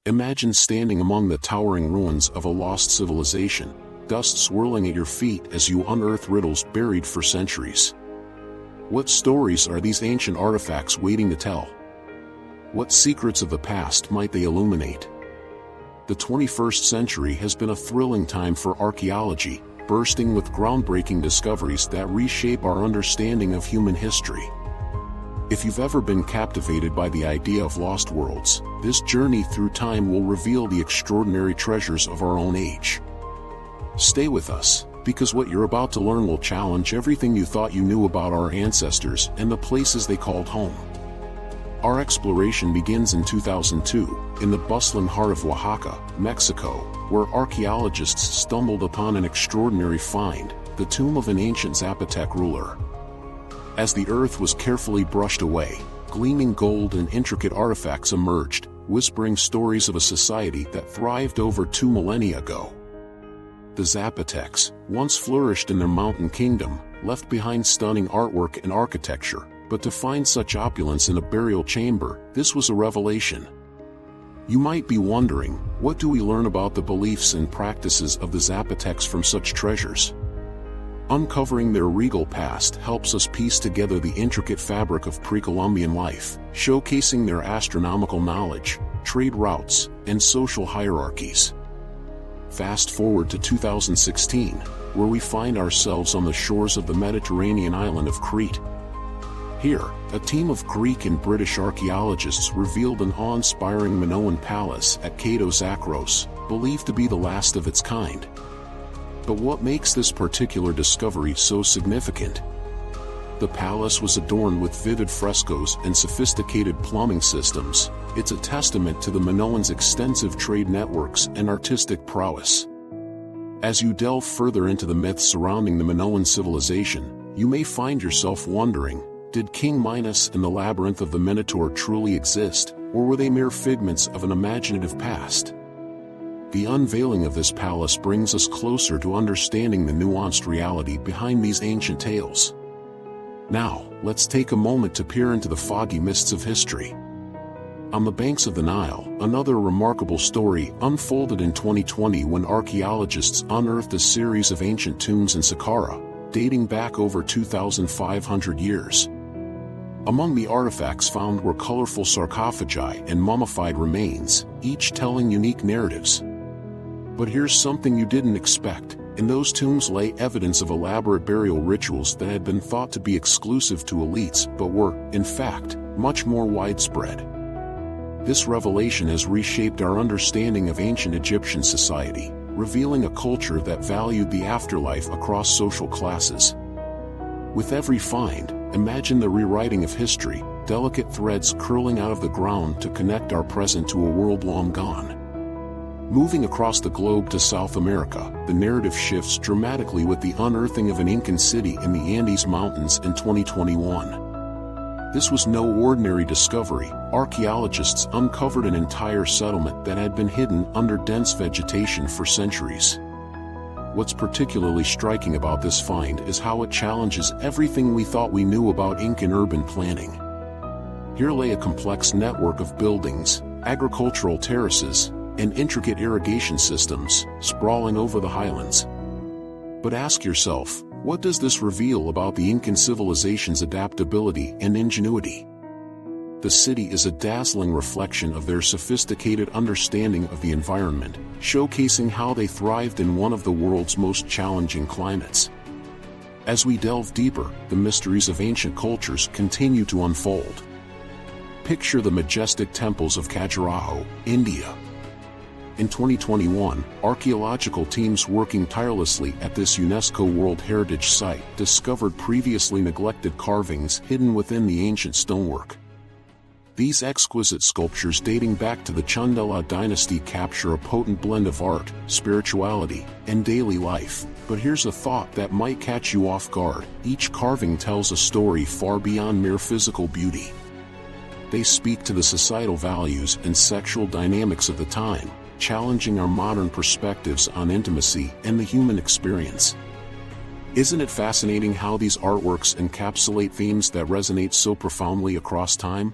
Imagine standing among the towering ruins of a lost civilization, dust swirling at your feet as you unearth riddles buried for centuries. What stories are these ancient artifacts waiting to tell? What secrets of the past might they illuminate? The 21st century has been a thrilling time for archaeology, bursting with groundbreaking discoveries that reshape our understanding of human history. If you've ever been captivated by the idea of lost worlds, this journey through time will reveal the extraordinary treasures of our own age. Stay with us, because what you're about to learn will challenge everything you thought you knew about our ancestors and the places they called home. Our exploration begins in 2002, in the bustling heart of Oaxaca, Mexico, where archaeologists stumbled upon an extraordinary find, the tomb of an ancient Zapotec ruler. As the earth was carefully brushed away, gleaming gold and intricate artifacts emerged, whispering stories of a society that thrived over 2 millennia ago. The Zapotecs, once flourished in their mountain kingdom, left behind stunning artwork and architecture, but to find such opulence in a burial chamber, this was a revelation. You might be wondering, what do we learn about the beliefs and practices of the Zapotecs from such treasures? Uncovering their regal past helps us piece together the intricate fabric of pre-Columbian life, showcasing their astronomical knowledge, trade routes, and social hierarchies. Fast forward to 2016, where we find ourselves on the shores of the Mediterranean island of Crete. Here, a team of Greek and British archaeologists revealed an awe-inspiring Minoan palace at Kato Zakros, believed to be the last of its kind. But what makes this particular discovery so significant? The palace was adorned with vivid frescoes and sophisticated plumbing systems. It's a testament to the Minoans' extensive trade networks and artistic prowess. As you delve further into the myths surrounding the Minoan civilization, you may find yourself wondering, did King Minos and the labyrinth of the Minotaur truly exist, or were they mere figments of an imaginative past? The unveiling of this palace brings us closer to understanding the nuanced reality behind these ancient tales. Now, let's take a moment to peer into the foggy mists of history. On the banks of the Nile, another remarkable story unfolded in 2020 when archaeologists unearthed a series of ancient tombs in Saqqara, dating back over 2,500 years. Among the artifacts found were colorful sarcophagi and mummified remains, each telling unique narratives. But here's something you didn't expect. In those tombs lay evidence of elaborate burial rituals that had been thought to be exclusive to elites but were, in fact, much more widespread. This revelation has reshaped our understanding of ancient Egyptian society, revealing a culture that valued the afterlife across social classes. With every find, imagine the rewriting of history, delicate threads curling out of the ground to connect our present to a world long gone. Moving across the globe to South America, the narrative shifts dramatically with the unearthing of an Incan city in the Andes Mountains in 2021. This was no ordinary discovery. Archaeologists uncovered an entire settlement that had been hidden under dense vegetation for centuries. What's particularly striking about this find is how it challenges everything we thought we knew about Incan urban planning. Here lay a complex network of buildings, agricultural terraces, and intricate irrigation systems, sprawling over the highlands. But ask yourself, what does this reveal about the Incan civilization's adaptability and ingenuity? The city is a dazzling reflection of their sophisticated understanding of the environment, showcasing how they thrived in one of the world's most challenging climates. As we delve deeper, the mysteries of ancient cultures continue to unfold. Picture the majestic temples of Khajuraho, India. In 2021, archaeological teams working tirelessly at this UNESCO World Heritage Site discovered previously neglected carvings hidden within the ancient stonework. These exquisite sculptures dating back to the Chandela dynasty capture a potent blend of art, spirituality, and daily life. But here's a thought that might catch you off guard: each carving tells a story far beyond mere physical beauty. They speak to the societal values and sexual dynamics of the time, challenging our modern perspectives on intimacy and the human experience. Isn't it fascinating how these artworks encapsulate themes that resonate so profoundly across time?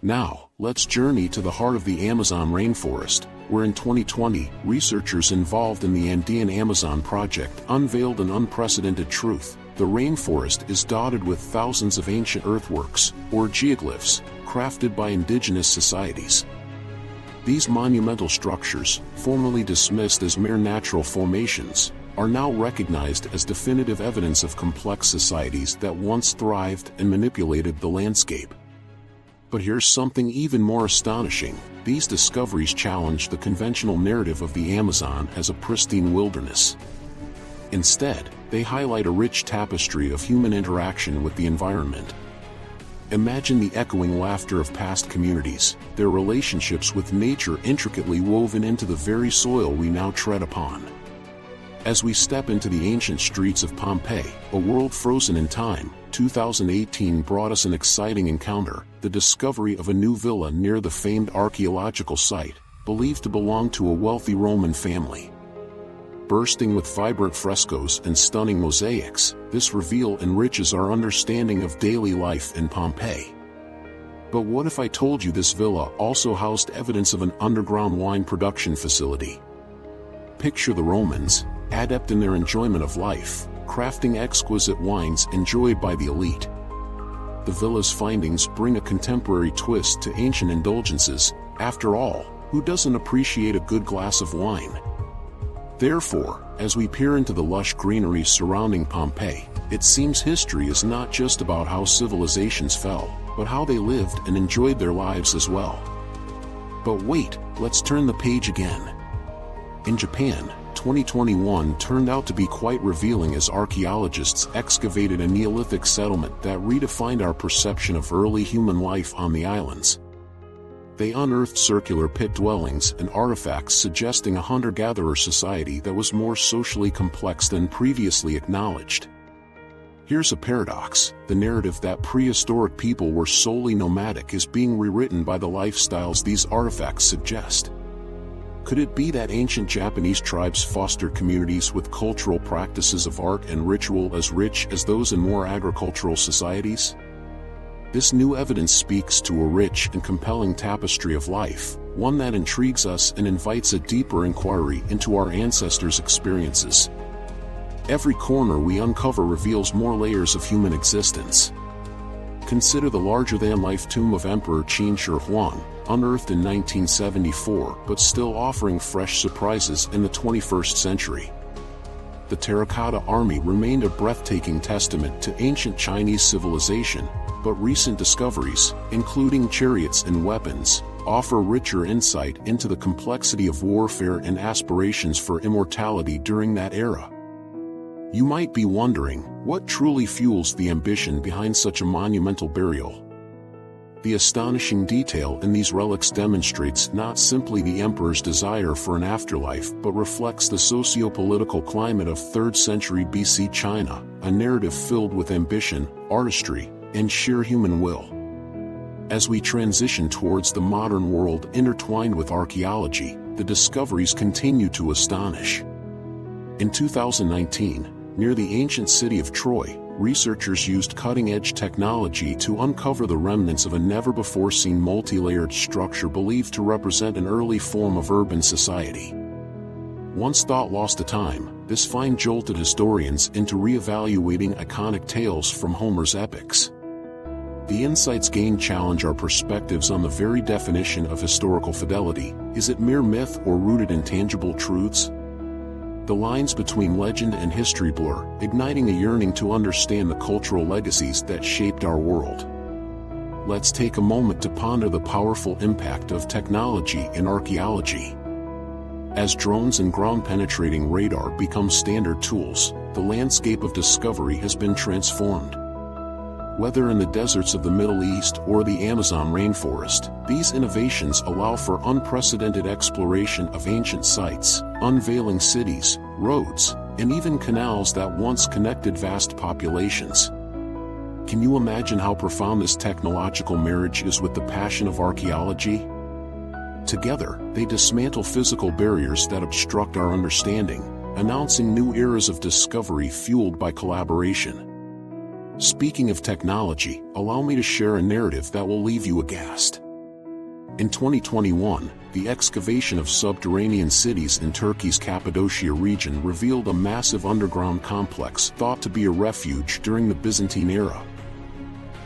Now, let's journey to the heart of the Amazon rainforest, where in 2020, researchers involved in the Andean Amazon project unveiled an unprecedented truth. The rainforest is dotted with thousands of ancient earthworks, or geoglyphs, crafted by indigenous societies. These monumental structures, formerly dismissed as mere natural formations, are now recognized as definitive evidence of complex societies that once thrived and manipulated the landscape. But here's something even more astonishing. These discoveries challenge the conventional narrative of the Amazon as a pristine wilderness. Instead, they highlight a rich tapestry of human interaction with the environment. Imagine the echoing laughter of past communities, their relationships with nature intricately woven into the very soil we now tread upon. As we step into the ancient streets of Pompeii, a world frozen in time, 2018 brought us an exciting encounter, the discovery of a new villa near the famed archaeological site, believed to belong to a wealthy Roman family. Bursting with vibrant frescoes and stunning mosaics, this reveal enriches our understanding of daily life in Pompeii. But what if I told you this villa also housed evidence of an underground wine production facility? Picture the Romans, adept in their enjoyment of life, crafting exquisite wines enjoyed by the elite. The villa's findings bring a contemporary twist to ancient indulgences. After all, who doesn't appreciate a good glass of wine? Therefore, as we peer into the lush greenery surrounding Pompeii, it seems history is not just about how civilizations fell, but how they lived and enjoyed their lives as well. But wait, let's turn the page again. In Japan, 2021 turned out to be quite revealing as archaeologists excavated a Neolithic settlement that redefined our perception of early human life on the islands. They unearthed circular pit dwellings and artifacts suggesting a hunter-gatherer society that was more socially complex than previously acknowledged. Here's a paradox: the narrative that prehistoric people were solely nomadic is being rewritten by the lifestyles these artifacts suggest. Could it be that ancient Japanese tribes fostered communities with cultural practices of art and ritual as rich as those in more agricultural societies? This new evidence speaks to a rich and compelling tapestry of life, one that intrigues us and invites a deeper inquiry into our ancestors' experiences. Every corner we uncover reveals more layers of human existence. Consider the larger-than-life tomb of Emperor Qin Shi Huang, unearthed in 1974 but still offering fresh surprises in the 21st century. The Terracotta Army remained a breathtaking testament to ancient Chinese civilization, but recent discoveries, including chariots and weapons, offer richer insight into the complexity of warfare and aspirations for immortality during that era. You might be wondering, what truly fuels the ambition behind such a monumental burial? The astonishing detail in these relics demonstrates not simply the emperor's desire for an afterlife but reflects the socio-political climate of 3rd century BC China, a narrative filled with ambition, artistry, and sheer human will. As we transition towards the modern world intertwined with archaeology, the discoveries continue to astonish. In 2019, near the ancient city of Troy, researchers used cutting-edge technology to uncover the remnants of a never-before-seen multi-layered structure believed to represent an early form of urban society. Once thought lost to time, this find jolted historians into re-evaluating iconic tales from Homer's epics. The insights gained challenge our perspectives on the very definition of historical fidelity. Is it mere myth or rooted in tangible truths? The lines between legend and history blur, igniting a yearning to understand the cultural legacies that shaped our world. Let's take a moment to ponder the powerful impact of technology in archaeology. As drones and ground-penetrating radar become standard tools, the landscape of discovery has been transformed. Whether in the deserts of the Middle East or the Amazon rainforest, these innovations allow for unprecedented exploration of ancient sites, unveiling cities, roads, and even canals that once connected vast populations. Can you imagine how profound this technological marriage is with the passion of archaeology? Together, they dismantle physical barriers that obstruct our understanding, announcing new eras of discovery fueled by collaboration. Speaking of technology, allow me to share a narrative that will leave you aghast. In 2021, the excavation of subterranean cities in Turkey's Cappadocia region revealed a massive underground complex thought to be a refuge during the Byzantine era.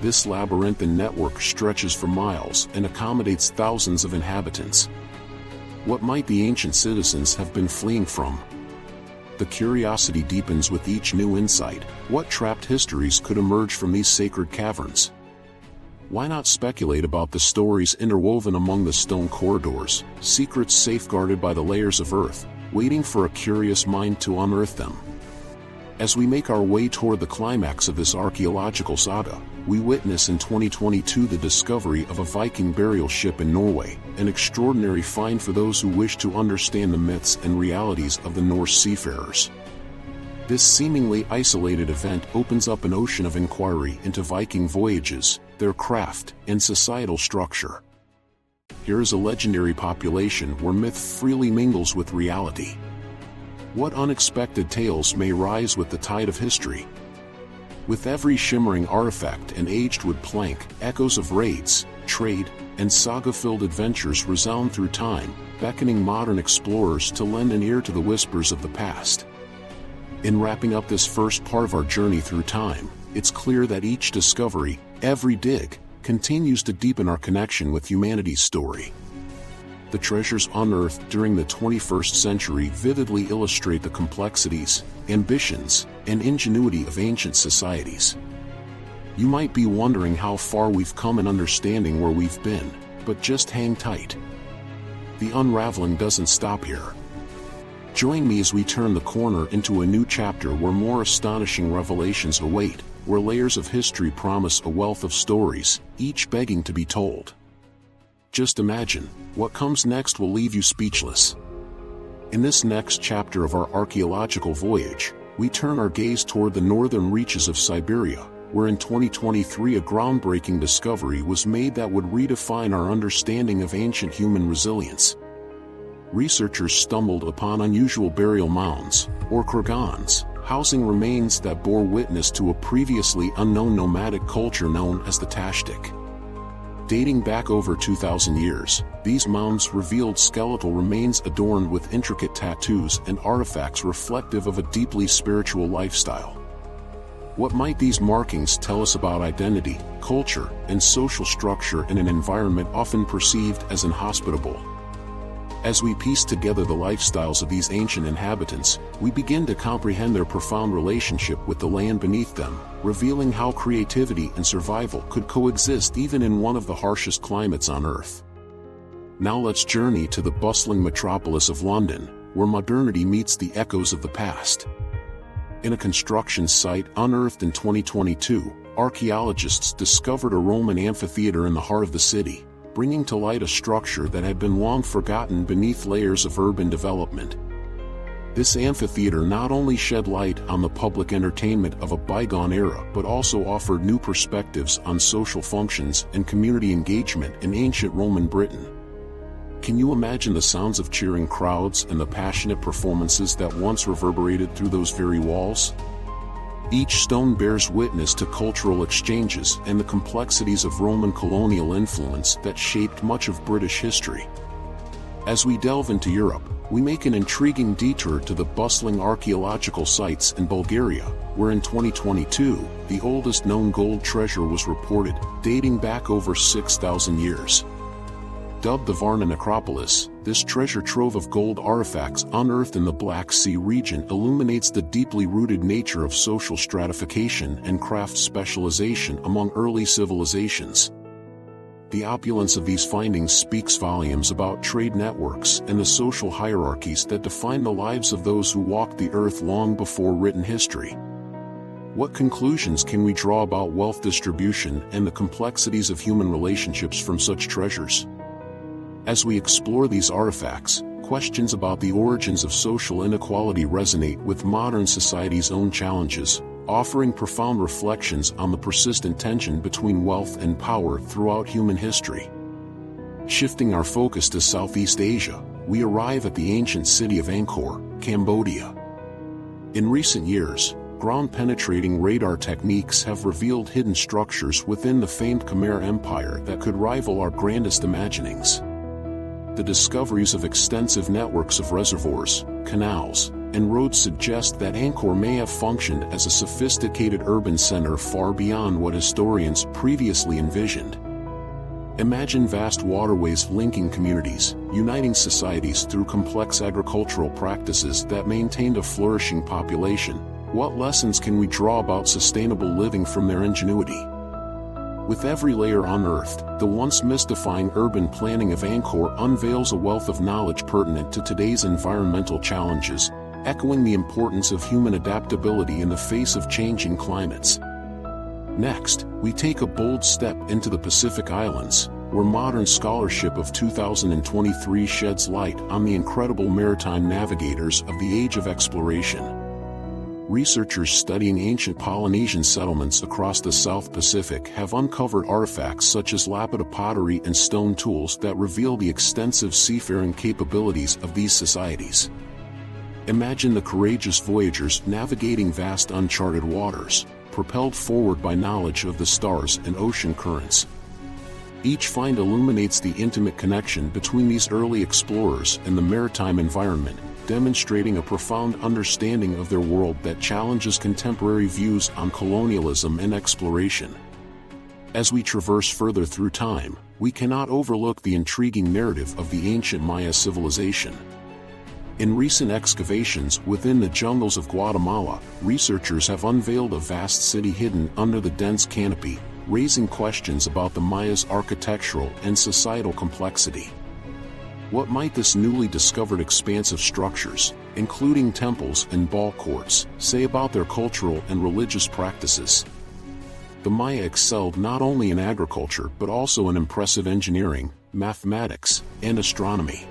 This labyrinthine network stretches for miles and accommodates thousands of inhabitants. What might the ancient citizens have been fleeing from? The curiosity deepens with each new insight. What trapped histories could emerge from these sacred caverns? Why not speculate about the stories interwoven among the stone corridors, secrets safeguarded by the layers of earth, waiting for a curious mind to unearth them? As we make our way toward the climax of this archaeological saga, we witness in 2022 the discovery of a Viking burial ship in Norway, an extraordinary find for those who wish to understand the myths and realities of the Norse seafarers. This seemingly isolated event opens up an ocean of inquiry into Viking voyages, their craft, and societal structure. Here is a legendary population where myth freely mingles with reality. What unexpected tales may rise with the tide of history? With every shimmering artifact and aged wood plank, echoes of raids, trade, and saga-filled adventures resound through time, beckoning modern explorers to lend an ear to the whispers of the past. In wrapping up this first part of our journey through time, it's clear that each discovery, every dig, continues to deepen our connection with humanity's story. The treasures unearthed during the 21st century vividly illustrate the complexities, ambitions, and ingenuity of ancient societies. You might be wondering how far we've come in understanding where we've been, but just hang tight. The unraveling doesn't stop here. Join me as we turn the corner into a new chapter where more astonishing revelations await, where layers of history promise a wealth of stories, each begging to be told. Just imagine, what comes next will leave you speechless. In this next chapter of our archaeological voyage, we turn our gaze toward the northern reaches of Siberia, where in 2023 a groundbreaking discovery was made that would redefine our understanding of ancient human resilience. Researchers stumbled upon unusual burial mounds, or kurgans, housing remains that bore witness to a previously unknown nomadic culture known as the Tashtik. Dating back over 2,000 years, these mounds revealed skeletal remains adorned with intricate tattoos and artifacts reflective of a deeply spiritual lifestyle. What might these markings tell us about identity, culture, and social structure in an environment often perceived as inhospitable? As we piece together the lifestyles of these ancient inhabitants, we begin to comprehend their profound relationship with the land beneath them, revealing how creativity and survival could coexist even in one of the harshest climates on Earth. Now let's journey to the bustling metropolis of London, where modernity meets the echoes of the past. In a construction site unearthed in 2022, archaeologists discovered a Roman amphitheater in the heart of the city, bringing to light a structure that had been long forgotten beneath layers of urban development. This amphitheater not only shed light on the public entertainment of a bygone era but also offered new perspectives on social functions and community engagement in ancient Roman Britain. Can you imagine the sounds of cheering crowds and the passionate performances that once reverberated through those very walls? Each stone bears witness to cultural exchanges and the complexities of Roman colonial influence that shaped much of British history. As we delve into Europe, we make an intriguing detour to the bustling archaeological sites in Bulgaria, where in 2022, the oldest known gold treasure was reported, dating back over 6,000 years. Dubbed the Varna Necropolis, this treasure trove of gold artifacts unearthed in the Black Sea region illuminates the deeply rooted nature of social stratification and craft specialization among early civilizations. The opulence of these findings speaks volumes about trade networks and the social hierarchies that define the lives of those who walked the earth long before written history. What conclusions can we draw about wealth distribution and the complexities of human relationships from such treasures? As we explore these artifacts, questions about the origins of social inequality resonate with modern society's own challenges, offering profound reflections on the persistent tension between wealth and power throughout human history. Shifting our focus to Southeast Asia, we arrive at the ancient city of Angkor, Cambodia. In recent years, ground-penetrating radar techniques have revealed hidden structures within the famed Khmer Empire that could rival our grandest imaginings. The discoveries of extensive networks of reservoirs, canals, and roads suggest that Angkor may have functioned as a sophisticated urban center far beyond what historians previously envisioned. Imagine vast waterways linking communities, uniting societies through complex agricultural practices that maintained a flourishing population. What lessons can we draw about sustainable living from their ingenuity? With every layer unearthed, the once mystifying urban planning of Angkor unveils a wealth of knowledge pertinent to today's environmental challenges, echoing the importance of human adaptability in the face of changing climates. Next, we take a bold step into the Pacific Islands, where modern scholarship of 2023 sheds light on the incredible maritime navigators of the age of exploration. Researchers studying ancient Polynesian settlements across the South Pacific have uncovered artifacts such as lapida pottery and stone tools that reveal the extensive seafaring capabilities of these societies. Imagine the courageous voyagers navigating vast uncharted waters, propelled forward by knowledge of the stars and ocean currents. Each find illuminates the intimate connection between these early explorers and the maritime environment, demonstrating a profound understanding of their world that challenges contemporary views on colonialism and exploration. As we traverse further through time, we cannot overlook the intriguing narrative of the ancient Maya civilization. In recent excavations within the jungles of Guatemala, researchers have unveiled a vast city hidden under the dense canopy, raising questions about the Mayas' architectural and societal complexity. What might this newly discovered expanse of structures, including temples and ball courts, say about their cultural and religious practices? The Maya excelled not only in agriculture but also in impressive engineering, mathematics, and astronomy.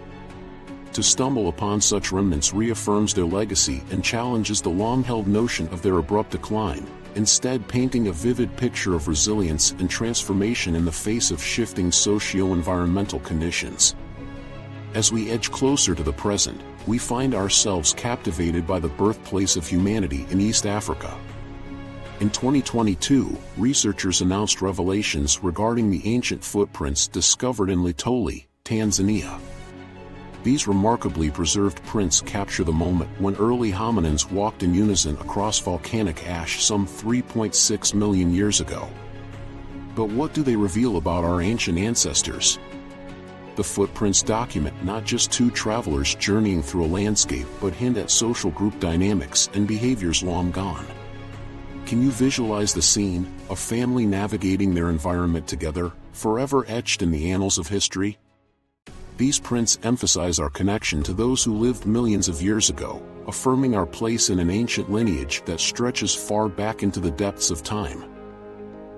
To stumble upon such remnants reaffirms their legacy and challenges the long-held notion of their abrupt decline, instead painting a vivid picture of resilience and transformation in the face of shifting socio-environmental conditions. As we edge closer to the present, we find ourselves captivated by the birthplace of humanity in East Africa. In 2022, researchers announced revelations regarding the ancient footprints discovered in Litoli, Tanzania. These remarkably preserved prints capture the moment when early hominins walked in unison across volcanic ash some 3.6 million years ago. But what do they reveal about our ancient ancestors? The footprints document not just two travelers journeying through a landscape but hint at social group dynamics and behaviors long gone. Can you visualize the scene, a family navigating their environment together, forever etched in the annals of history? These prints emphasize our connection to those who lived millions of years ago, affirming our place in an ancient lineage that stretches far back into the depths of time.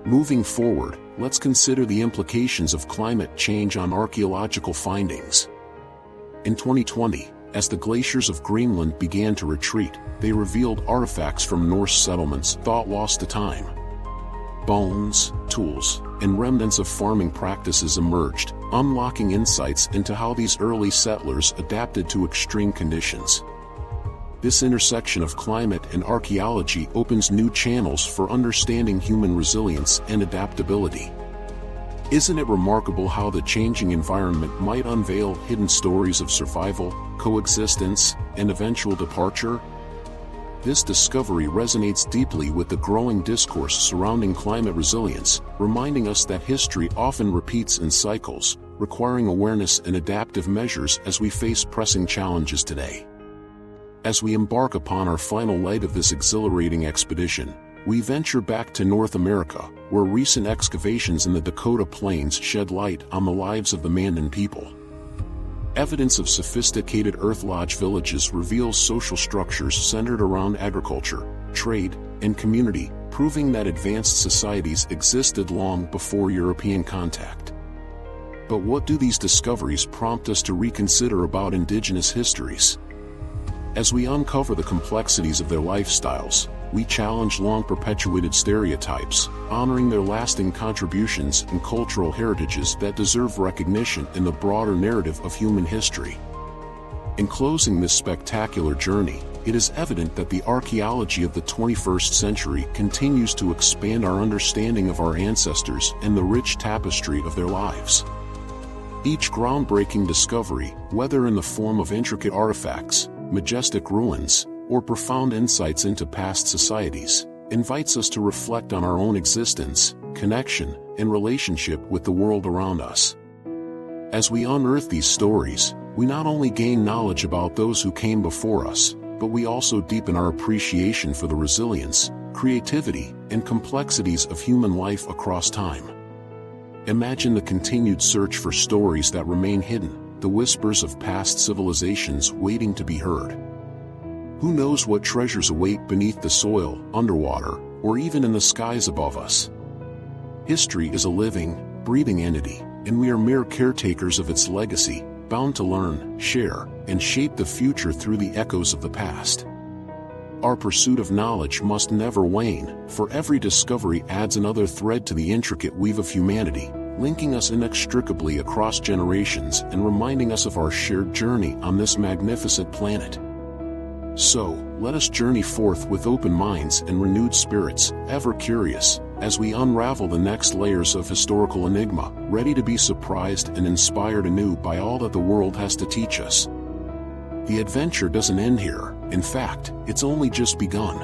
Moving forward, let's consider the implications of climate change on archaeological findings. In 2020, as the glaciers of Greenland began to retreat, they revealed artifacts from Norse settlements thought lost to time. Bones, tools, and remnants of farming practices emerged, unlocking insights into how these early settlers adapted to extreme conditions. This intersection of climate and archaeology opens new channels for understanding human resilience and adaptability. Isn't it remarkable how the changing environment might unveil hidden stories of survival, coexistence, and eventual departure? This discovery resonates deeply with the growing discourse surrounding climate resilience, reminding us that history often repeats in cycles, requiring awareness and adaptive measures as we face pressing challenges today. As we embark upon our final leg of this exhilarating expedition, we venture back to North America, where recent excavations in the Dakota Plains shed light on the lives of the Mandan people. Evidence of sophisticated Earth Lodge villages reveals social structures centered around agriculture, trade, and community, proving that advanced societies existed long before European contact. But what do these discoveries prompt us to reconsider about indigenous histories? As we uncover the complexities of their lifestyles, we challenge long-perpetuated stereotypes, honoring their lasting contributions and cultural heritages that deserve recognition in the broader narrative of human history. In closing this spectacular journey, it is evident that the archaeology of the 21st century continues to expand our understanding of our ancestors and the rich tapestry of their lives. Each groundbreaking discovery, whether in the form of intricate artifacts, majestic ruins, or profound insights into past societies, invites us to reflect on our own existence, connection, and relationship with the world around us. As we unearth these stories, we not only gain knowledge about those who came before us, but we also deepen our appreciation for the resilience, creativity, and complexities of human life across time. Imagine the continued search for stories that remain hidden, the whispers of past civilizations waiting to be heard. Who knows what treasures await beneath the soil, underwater, or even in the skies above us? History is a living, breathing entity, and we are mere caretakers of its legacy, bound to learn, share, and shape the future through the echoes of the past. Our pursuit of knowledge must never wane, for every discovery adds another thread to the intricate weave of humanity, linking us inextricably across generations and reminding us of our shared journey on this magnificent planet. So, let us journey forth with open minds and renewed spirits, ever curious, as we unravel the next layers of historical enigma, ready to be surprised and inspired anew by all that the world has to teach us. The adventure doesn't end here. In fact, it's only just begun.